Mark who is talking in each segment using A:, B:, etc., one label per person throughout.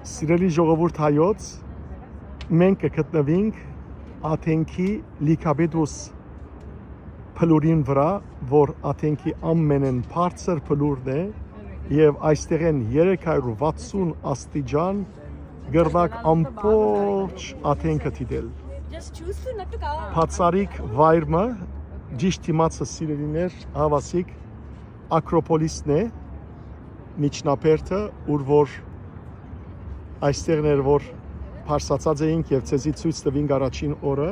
A: Սիրելի ժողովուրդ հայոց, մենք կգտնվենք Աթենքի լիքաբեդուս փլուրին վրա, որ Աթենքի ամենեն բարձր փլուրն է եւ այստեղ են 360 աստիճան գրնակ ամբողջ Աթենքը դիտել։ Բացառիկ վայրը ճիշտ իմացը սիրելիներ հավասիկ Ակրոպոլիսն է, միջնաբերդը, ուր որ այստեղն էր, որ փարսացած էինք եւ ցեզի ցույց տվինք առաջին օրը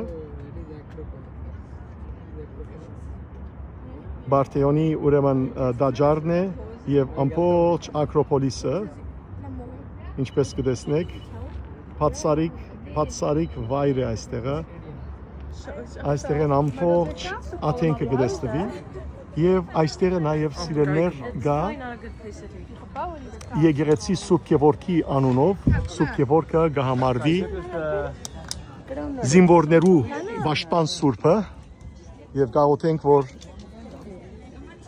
A: Բարթեոնի ուրեմն դաջարն է եւ ամբողջ Ակրոպոլիսը, ինչպես կտեսնեք, բացառիկ վայր է այստեղը, այստեղ են ամբողջ Աթենքը կտեսնվի եւ այստեղը նաեւ սիրելներ գա Եկեղեցի Սուրբ Գևորգի անունով, Սուրբ Գևորգը կհամարվի զինվորներու պաշտպան Սուրբը եւ գաղութենք, որ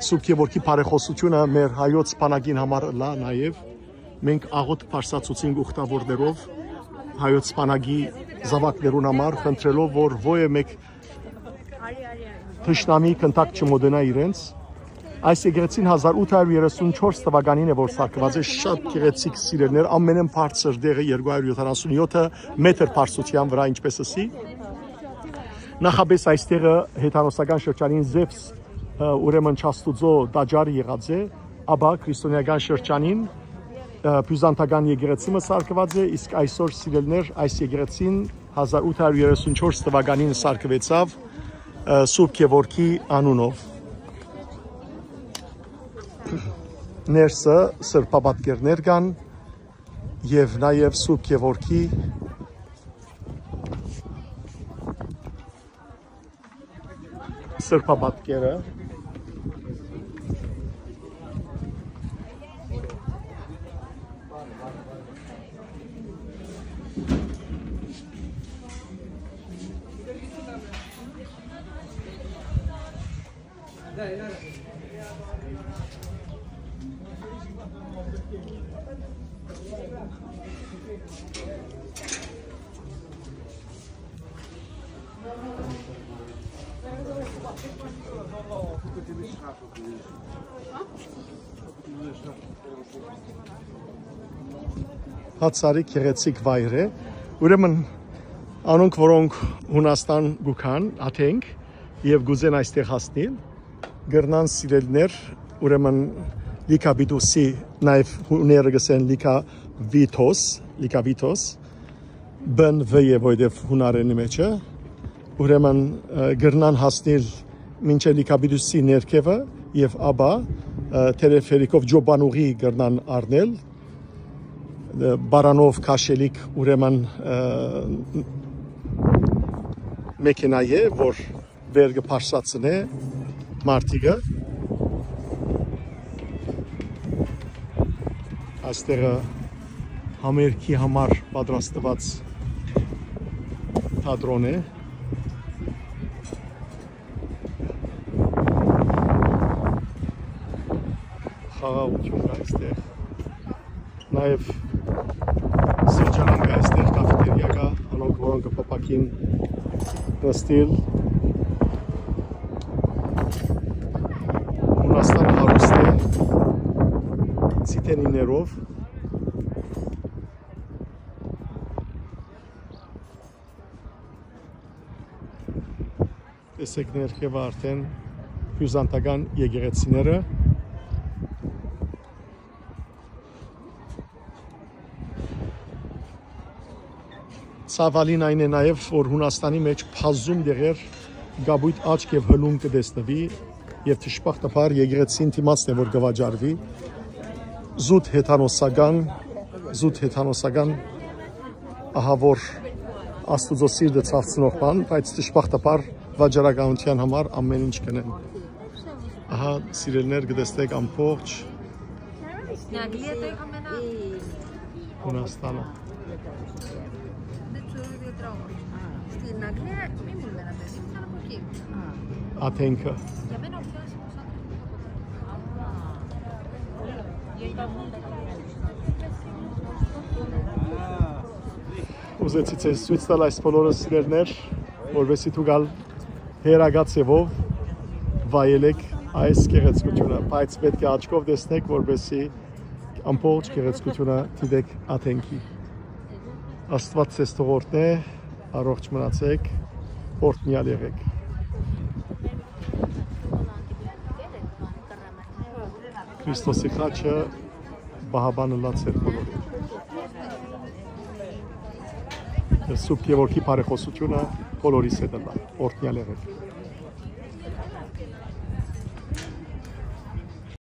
A: Սուրբ Գևորգի բարեխոսությունը մեր հայոց բանակին համար լա նաեւ մենք աղոտ փարսացուցինք ուխտավորներով հայոց բանակի զավակներուն համար, խնդրելով, որ ո՞ե մեկ թշնամի կնտակ չմոդենա իրենց։ Այս եկեղեցին 1834 թվականին է, որ սարքված է, շատ գեղեցիկ սիրելներ, ամենեն բարձր դեղը 277 մետր բարձրության վրա, ինչպես ասի։ Նախապես այստեղը հեթանոսական շրջանին Զևս ուրեմն Չաստուծո դաջարը եղած է, ապա քրիստոնեական շրջանին բյուզանդական եկեղեցին սարքված է, իսկ այսօր սիրելներ այս եկեղեցին 1834 թվականին սարքվեցավ Սուրբ Գևորգի անունով։ Ներսը սրբապատկերներ կան եւ նաեւ Սուրբ Գևորգի սրբապատկերը հացարի գեղեցիկ վայր է, ուրեմն անոնք, որոնք Հունաստան գուքան, Աթենք եւ գուզեն այստեղ հասնել, գրնան սիրելներ, ուրեմն լիքաբիդոսի նաեւ հուները գսեն լիքավիթոս, բն վե ոյդև հունարենի մեջը, ուրեմն գրնան հասնել մինչև լիքաբիդոսի ներքևը եւ ապա տելեֆերիկով ջոբանուղի գրնան առնել Baranov քաշելիք ուրեմն մեքենա է, որ վեր կփարսացնե մարտիկը այստեղը համերգի համար պատրաստված թատրոն է խաղաղություն կա այստեղ նաև սրճարան կա այստեղ, կաֆետերիա կա, անոնք որոնք կփապակին նստել Հունաստանը հարուստ է ցիտենիներով տեսեք ներքևը արդեն բյուզանդական եկեղեցիները Ցավալին այն է նաև, որ Հունաստանի մեջ բազում դեղեր գաբույտ աչք եւ հլում կտեսնվի եւ թշպախտաբար եկեղեցին դիմացն է, որ գվաճարվի զուտ հեթանոսական ահա որ Աստուծո սիրտը ցավցնող բան, բայց թշպախտաբար վաճառականության համար ամեն ինչ կնեն։ Ահա սիրելներ կտեսնեք ամբողջ Հունաստանը Աթենքը ուզեցի ցես ցույց տալ այս բոլորը սիրելներ, որովհետեւ դու գալ հերագացեվով վայելեք այս գեղեցկությունը, բայց պետք է աչքով տեսնեք, որովհետեւ ամբողջ գեղեցկությունը դիտեք աթենքի։ Աստված ձեզ թողորտնե, առողջ մնացեք, օրհնյալ եղեք։ Քրիստոսի խաչը բահաբանը լացեր բոլորին։ Սուրբ Գևորգի բարեխոսությունը բոլորիս հետ լա, օրհնյալ եղեք։